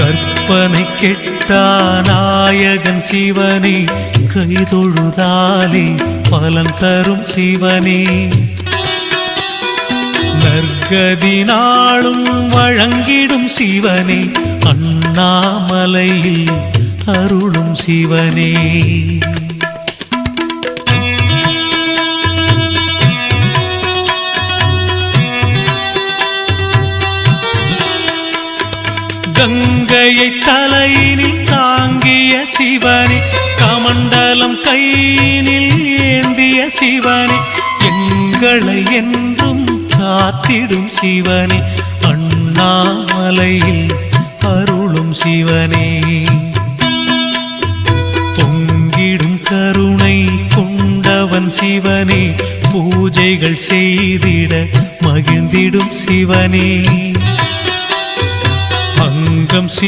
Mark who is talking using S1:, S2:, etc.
S1: கற்பனை கெட்டா நாயகன் சிவனே, கைதொழுதாலே பலன் தரும் சிவனே. நற்கதி நாளும் வழங்கிடும் சிவனே, அண்ணாமலையில் அருளும் சிவனே. கங்கையை தலையினில் தாங்கிய சிவனே, கமண்டலம் கையினில் ஏந்திய சிவனே, எங்களை என்றும் காத்திடும் சிவனே, அண்ணாமலையில் அருளும் சிவனே. பொங்கிடும் கருணை கொண்டவன் சிவனே, பூஜைகள் செய்திட மகிழ்ந்திடும் சிவனே.